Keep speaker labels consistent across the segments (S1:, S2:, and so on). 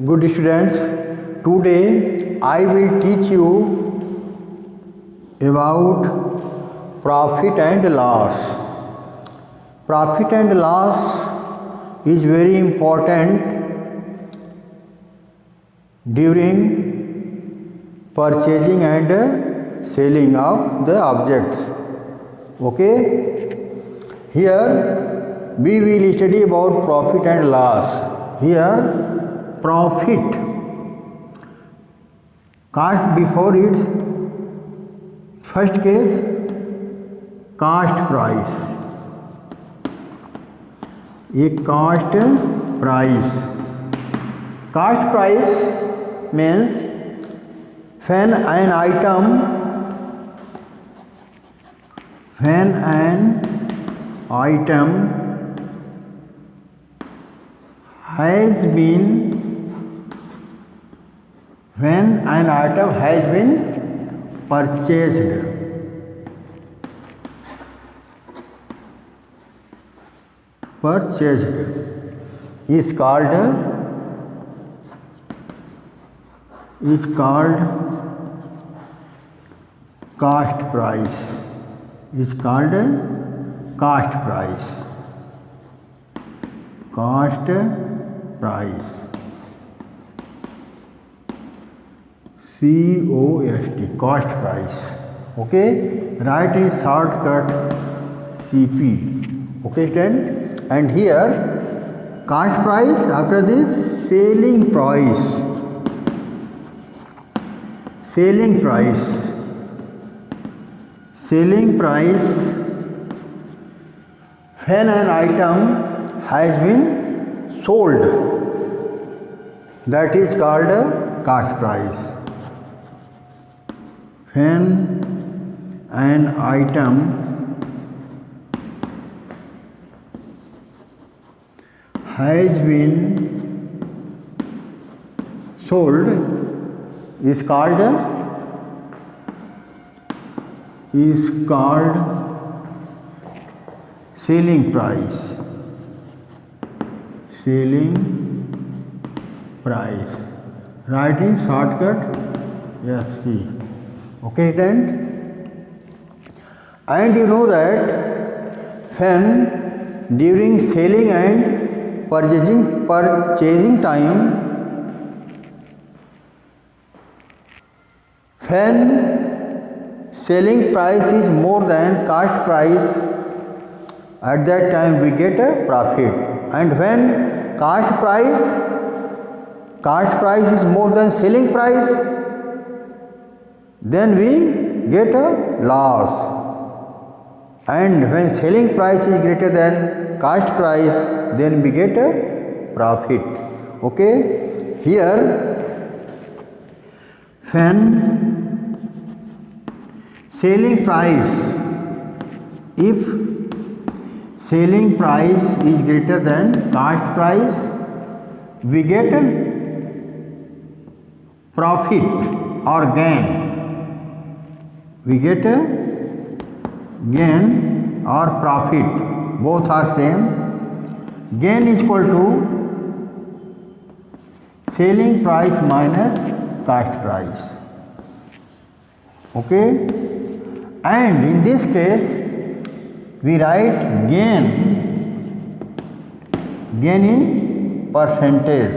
S1: Good students, today I will teach you about profit and loss. Profit and loss is very important during purchasing and selling of the objects. Okay? Here we will study about profit and loss. Here profit cost before its first case cost price. A cost price means when an item has been purchased is called cost price. Cost price. COST cost price. Okay, write in shortcut CP. Okay, then, and here cost price, after this selling price. When an item has been sold, that is called cost price. When an item has been sold is called selling price. Write in shortcut SP. Okay, then, and you know that when during selling and purchasing time, when selling price is more than cost price, at that time we get a profit, and when cost price is more than selling price, then we get a loss, and when selling price is greater than cost price, then we get a profit. Okay, here when selling price, if selling price is greater than cost price, we get a profit or gain. We get a gain or profit, both are same. Gain is equal to selling price minus cost price. Okay, and in this case we write gain in percentage.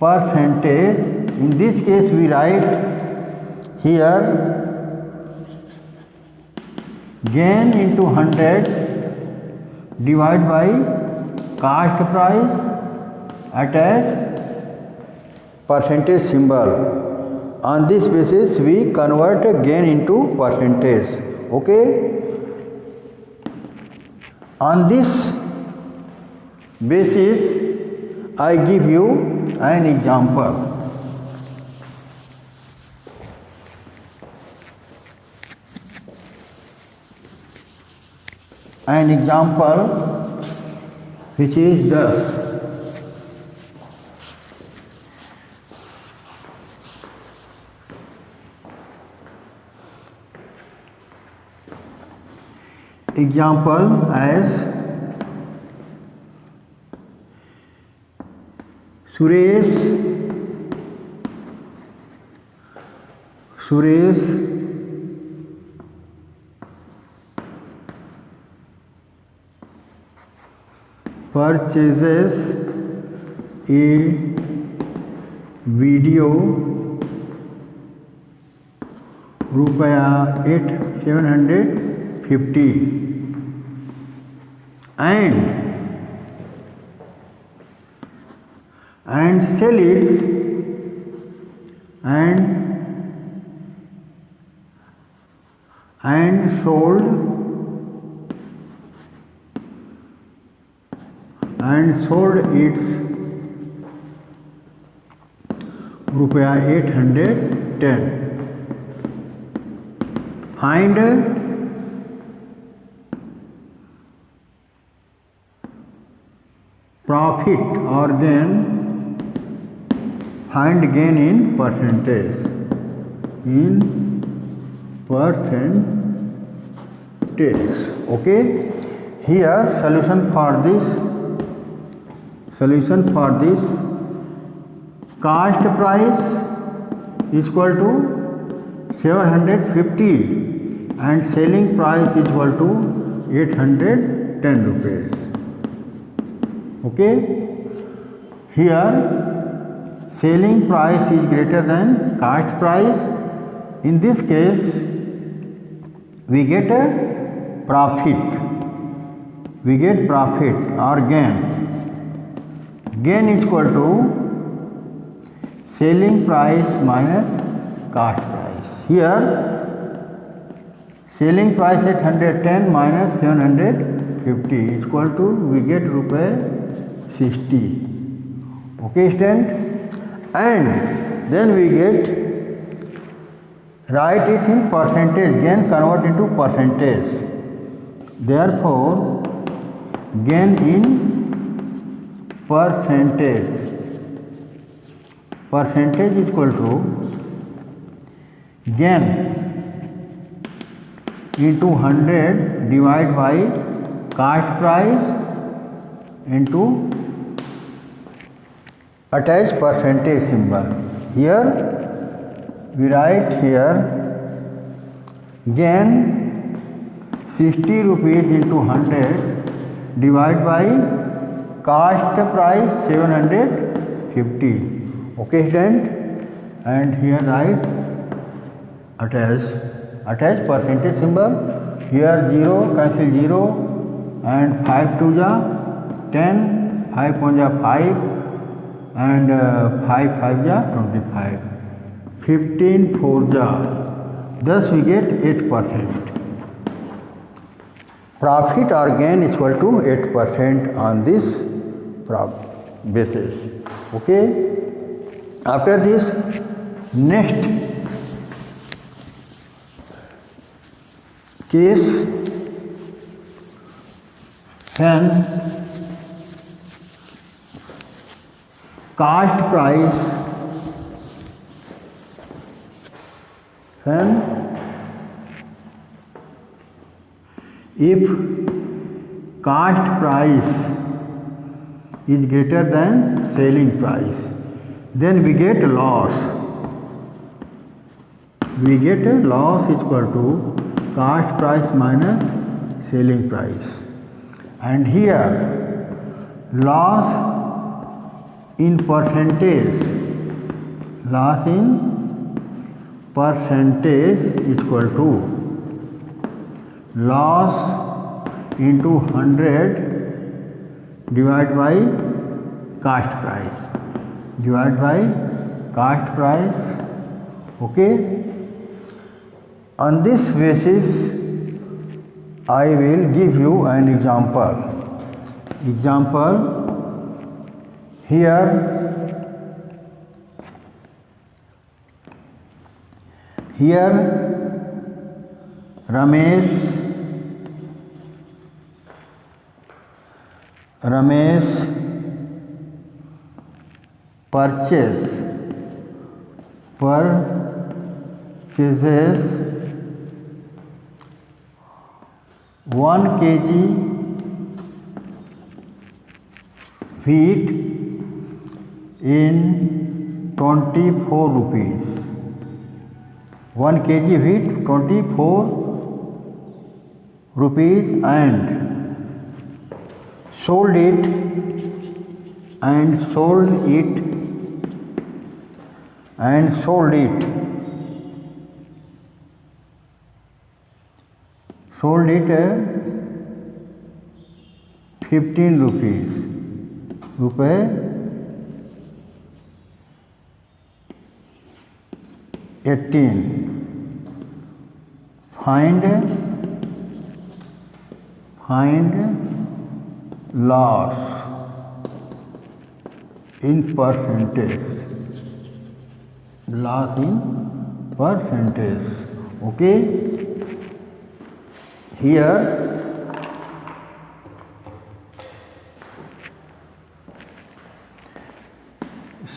S1: In this case we write here gain into 100 divided by cost price, attach percentage symbol. On this basis we convert a gain into percentage. Okay, on this basis I give you an example. Which is thus. Example as Suresh purchases a video रुपया 750 and sell it and sold its रुपया 810. Find profit or gain. Find gain in percentage. Okay. Here solution for this cost price is equal to 750 and selling price is equal to 810 rupees. Okay. Here selling price is greater than cost price. In this case we get a profit. Or gain. Gain is equal to selling price minus cost price. Here selling price at 110 minus 750 is equal to we get rupees 60. Okay, student? And then we get write it in percentage, gain convert into percentage. Therefore gain in percentage is equal to gain into 100 divided by cost price into attach percentage symbol. Here we write here gain 60 rupees into 100 divided by cost price 750. Okay, student? And here write attach percentage symbol. Here 0 cancel 0 and 5 2 ja 10, 5 1 ja 5 and 5 5 ja 25, 15 4 ja. Thus we get 8%. Profit or gain is equal to 8% on this basis. Okay. After this, next case, when cost price, if cost price is greater than selling price, then we get loss. We get a loss is equal to cost price minus selling price. And here loss in percentage is equal to loss into 100 divided by cost price. Okay. On this basis I will give you an example. Here Ramesh purchases 1 kg wheat in 24 rupees. 1 kg wheat 24 rupees and sold it sold it 15 rupees. रुपये 18. Find loss in percentage. Loss in percentage. Okay. Here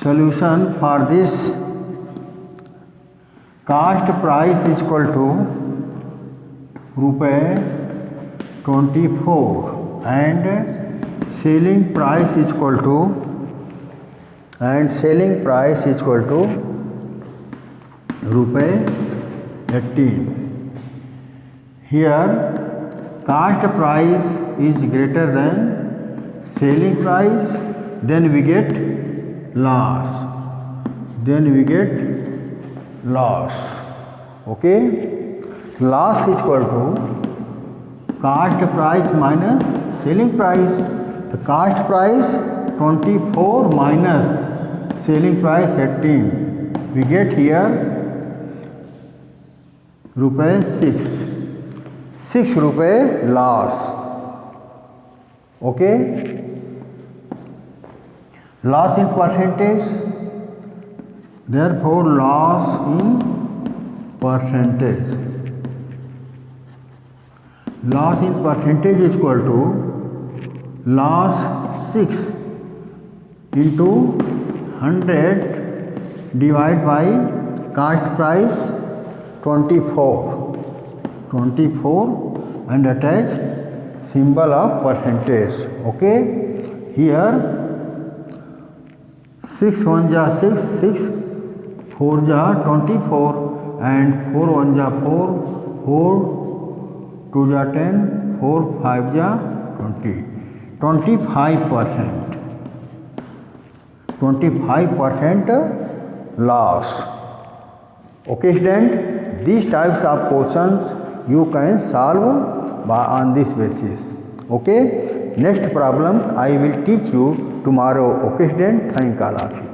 S1: solution for this: cost price is equal to ₹24 and selling price is equal to ₹18. Here cost price is greater than selling price, then we get loss. Okay. Loss is equal to cost price minus selling price. The cost price 24 minus selling price 18. We get here ₹6 loss. Okay. Loss in percentage. Therefore, loss in percentage. Loss in percentage is equal to loss 6 into 100 divided by cost price 24 and attach symbol of percentage. Okay. Here 6 1 ja 6, 6 4 ja 24 and 4 1 ja 4, 4 2 ja 10, 4 5 ja 20. 25% loss. Okay student, these types of questions you can solve on this basis. Okay. Next problems I will teach you tomorrow. Okay student, thank all of you.